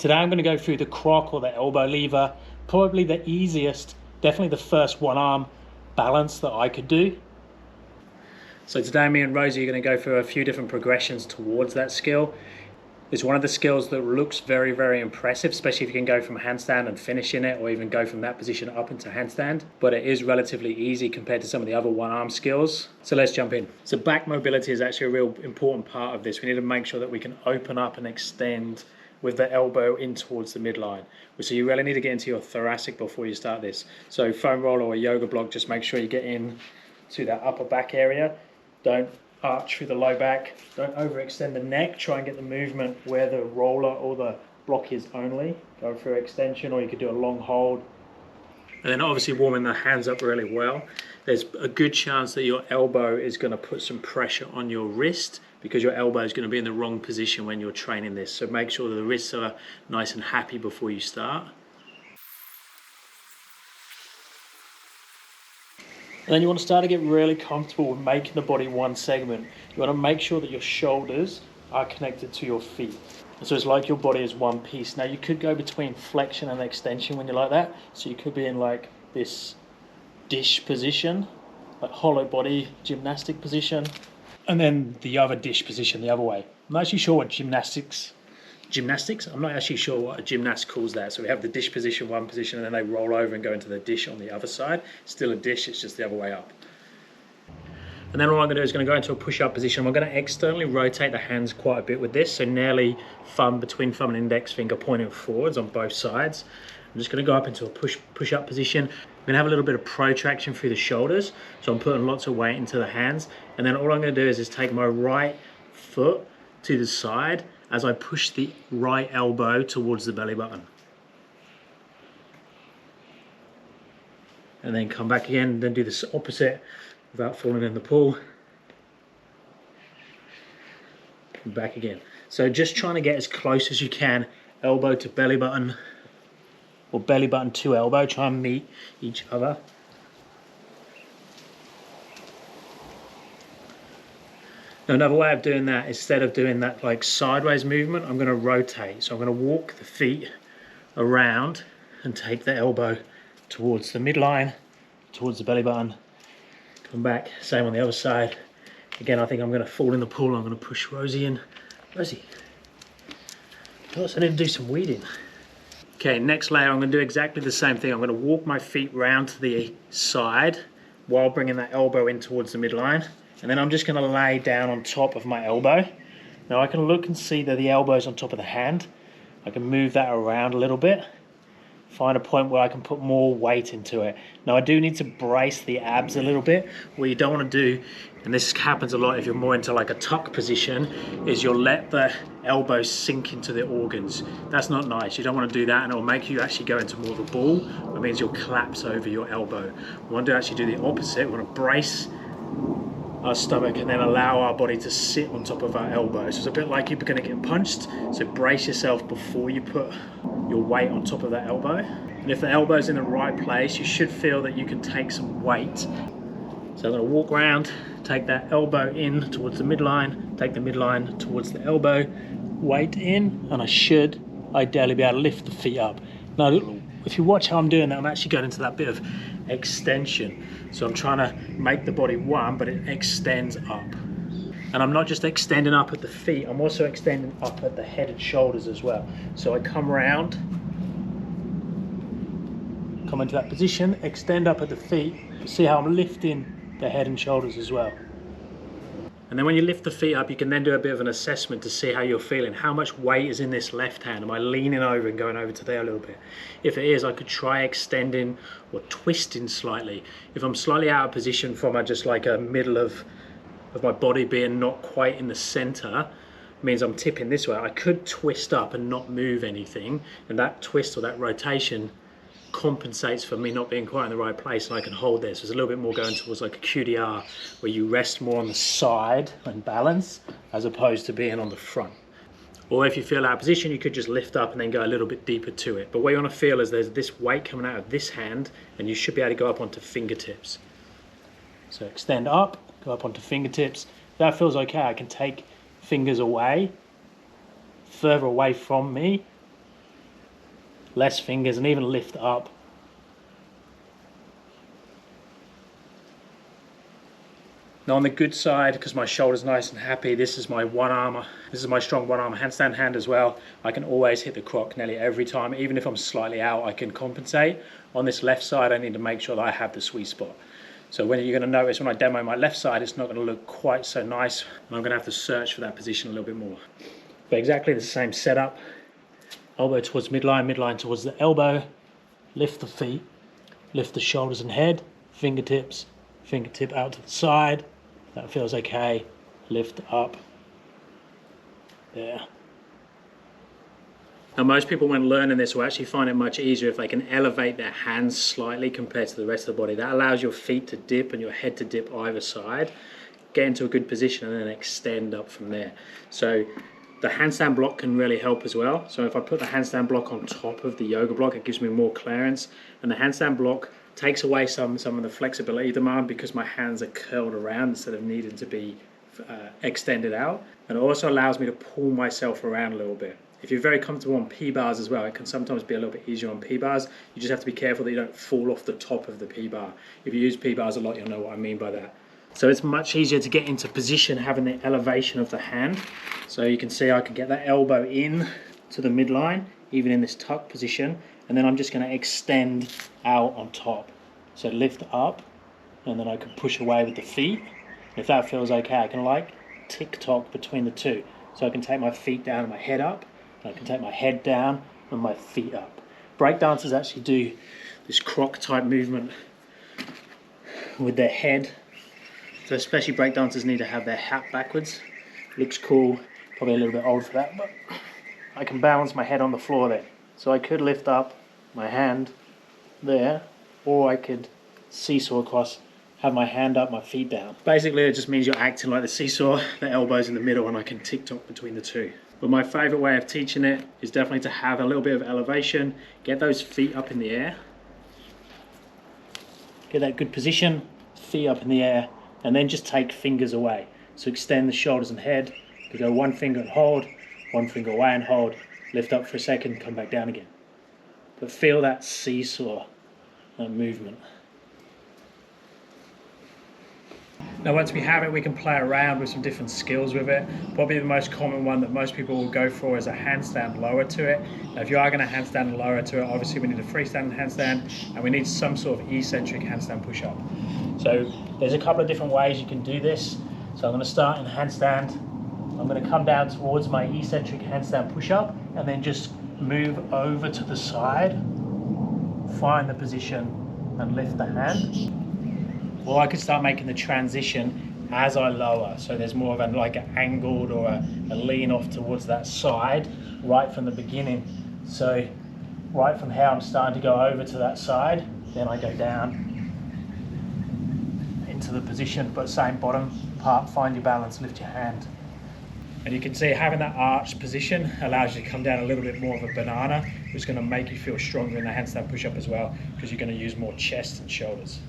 Today I'm going to go through the crock or the elbow lever, probably the easiest, definitely the first one arm balance that I could do. So today me and Rosie are going to go through a few different progressions towards that skill. It's one of the skills that looks very, very impressive, especially if you can go from handstand and finish in it, or even go from that position up into handstand. But it is relatively easy compared to some of the other one arm skills. So let's jump in. So back mobility is actually a real important part of this. We need to make sure that we can open up and extend with the elbow in towards the midline. So you really need to get into your thoracic before you start this. So foam roller or a yoga block, just make sure you get in to that upper back area. Don't arch through the low back. Don't overextend the neck. Try and get the movement where the roller or the block is only. Go through extension, or you could do a long hold. And then obviously warming the hands up really well. There's a good chance that your elbow is going to put some pressure on your wrist, because your elbow is going to be in the wrong position when you're training this. So make sure that the wrists are nice and happy before you start. And then you want to start to get really comfortable with making the body one segment. You want to make sure that your shoulders are connected to your feet. So it's like your body is one piece. Now you could go between flexion and extension when you're like that. So you could be in like this dish position, like hollow body gymnastic position. And then the other dish position the other way. I'm not actually sure what gymnastics? I'm not actually sure what a gymnast calls that. So we have the dish position, one position, and then they roll over and go into the dish on the other side. Still a dish, it's just the other way up. And then all I'm going to do is going to go into a push-up position. I'm going to externally rotate the hands quite a bit with this. So nearly between thumb and index finger pointing forwards on both sides. I'm just going to go up into a push-up position. I'm going to have a little bit of protraction through the shoulders. So I'm putting lots of weight into the hands. And then all I'm going to do is just take my right foot to the side as I push the right elbow towards the belly button. And then come back again, then do this opposite without falling in the pool. And back again. So just trying to get as close as you can, elbow to belly button, or belly button to elbow, try and meet each other. Now another way of doing that, instead of doing that like sideways movement, I'm going to rotate. So I'm going to walk the feet around and take the elbow towards the midline, towards the belly button, come back, same on the other side. Again, I think I'm going to fall in the pool. I'm going to push Rosie in. Rosie, I need to do some weeding. Okay, next layer, I'm going to do exactly the same thing. I'm going to walk my feet round to the side while bringing that elbow in towards the midline. And then I'm just going to lay down on top of my elbow. Now I can look and see that the elbow is on top of the hand. I can move that around a little bit. Find a point where I can put more weight into it. Now I do need to brace the abs a little bit. What you don't want to do, and this happens a lot if you're more into like a tuck position, is you'll let the elbow sink into the organs. That's not nice. You don't want to do that, and it'll make you actually go into more of a ball. That means you'll collapse over your elbow. We want to actually do the opposite. We want to brace our stomach and then allow our body to sit on top of our elbow. So it's a bit like you're going to get punched. So brace yourself before you put your weight on top of that elbow. And if the elbow is in the right place, you should feel that you can take some weight. So I'm going to walk around, take that elbow in towards the midline, take the midline towards the elbow, weight in, and I should ideally be able to lift the feet up. Now, if you watch how I'm doing that, I'm actually going into that bit of extension. So I'm trying to make the body one, but it extends up. And I'm not just extending up at the feet, I'm also extending up at the head and shoulders as well. So I come around, come into that position, extend up at the feet. See how I'm lifting the head and shoulders as well. And then when you lift the feet up, you can then do a bit of an assessment to see how you're feeling. How much weight is in this left hand? Am I leaning over and going over to there a little bit? If it is, I could try extending or twisting slightly. If I'm slightly out of position from just like a middle of my body being not quite in the center, means I'm tipping this way. I could twist up and not move anything, and that twist or that rotation compensates for me not being quite in the right place, and I can hold this. So it's a little bit more going towards like a QDR, where you rest more on the side and balance as opposed to being on the front. Or if you feel out of position, you could just lift up and then go a little bit deeper to it. But what you want to feel is there's this weight coming out of this hand, and you should be able to go up onto fingertips. So extend up, go up onto fingertips. If that feels okay, I can take fingers away, further away from me, less fingers, and even lift up. Now on the good side, because my shoulder's nice and happy, this is my strong one arm handstand hand as well. I can always hit the crock nearly every time. Even if I'm slightly out, I can compensate. On this left side, I need to make sure that I have the sweet spot. So when you're going to notice when I demo my left side, it's not going to look quite so nice, and I'm going to have to search for that position a little bit more. But exactly the same setup. Elbow towards midline, midline towards the elbow. Lift the feet, lift the shoulders and head, fingertips, fingertip out to the side. That feels okay. Lift up. There. Now most people when learning this will actually find it much easier if they can elevate their hands slightly compared to the rest of the body. That allows your feet to dip and your head to dip either side. Get into a good position and then extend up from there. So the handstand block can really help as well. So if I put the handstand block on top of the yoga block, it gives me more clearance. And the handstand block takes away some of the flexibility demand because my hands are curled around instead of needing to be extended out. And it also allows me to pull myself around a little bit. If you're very comfortable on P-bars as well, it can sometimes be a little bit easier on P-bars. You just have to be careful that you don't fall off the top of the P-bar. If you use P-bars a lot, you'll know what I mean by that. So it's much easier to get into position having the elevation of the hand. So you can see I can get that elbow in to the midline, even in this tuck position, and then I'm just going to extend out on top. So lift up, and then I can push away with the feet. If that feels okay, I can like tick-tock between the two. So I can take my feet down and my head up, and I can take my head down and my feet up. Breakdancers actually do this croc type movement with their head. So especially breakdancers need to have their hat backwards. Looks cool, probably a little bit old for that, but I can balance my head on the floor there. So I could lift up my hand there, or I could seesaw across, have my hand up, my feet down. Basically it just means you're acting like the seesaw, the elbow's in the middle, and I can tick-tock between the two. But my favorite way of teaching it is definitely to have a little bit of elevation, get those feet up in the air, get that good position, feet up in the air, and then just take fingers away. So extend the shoulders and head, you go one finger and hold, one finger away and hold, lift up for a second, come back down again. But feel that seesaw, that movement. Now once we have it, we can play around with some different skills with it. Probably the most common one that most people will go for is a handstand lower to it. Now if you are going to handstand lower to it, obviously we need a freestanding handstand and we need some sort of eccentric handstand push-up. So there's a couple of different ways you can do this. So I'm going to start in handstand. I'm going to come down towards my eccentric handstand push-up and then just move over to the side, find the position and lift the hand. Or I could start making the transition as I lower. So there's more of an angled or a lean off towards that side right from the beginning. So right from here I'm starting to go over to that side, then I go down into the position, but same bottom part, find your balance, lift your hand. And you can see having that arched position allows you to come down a little bit more of a banana, which is going to make you feel stronger in the handstand push-up as well, because you're going to use more chest and shoulders.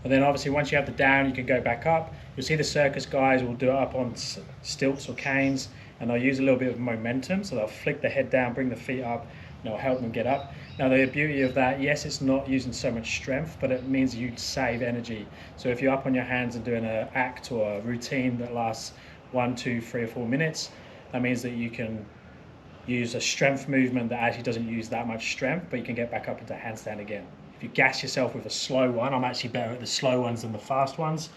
And then obviously once you have the down, you can go back up. You'll see the circus guys will do it up on stilts or canes, and they'll use a little bit of momentum. So they'll flick the head down, bring the feet up, and it'll help them get up. Now the beauty of that, yes, it's not using so much strength, but it means you save energy. So if you're up on your hands and doing an act or a routine that lasts 1, 2, 3 or 4 minutes, that means that you can use a strength movement that actually doesn't use that much strength, but you can get back up into handstand again. If you gas yourself with a slow one, I'm actually better at the slow ones than the fast ones.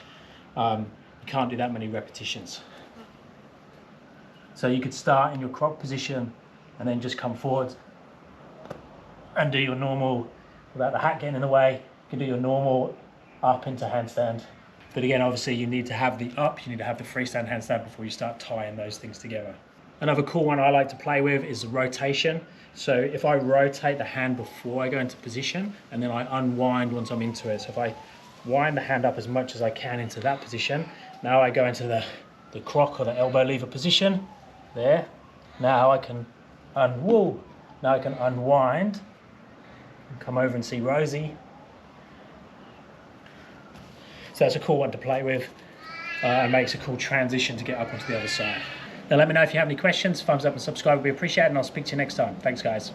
You can't do that many repetitions. So you could start in your croc position and then just come forward and do your normal, without the hat getting in the way, you can do your normal up into handstand. But again, obviously you need to have the up, you need to have the freestand handstand before you start tying those things together. Another cool one I like to play with is rotation. So if I rotate the hand before I go into position and then I unwind once I'm into it. So if I wind the hand up as much as I can into that position, now I go into the croc or the elbow lever position, there. Now I can unwind and come over and see Rosie. So that's a cool one to play with. It makes a cool transition to get up onto the other side. Now let me know if you have any questions. Thumbs up and subscribe would be appreciated, and I'll speak to you next time. Thanks guys.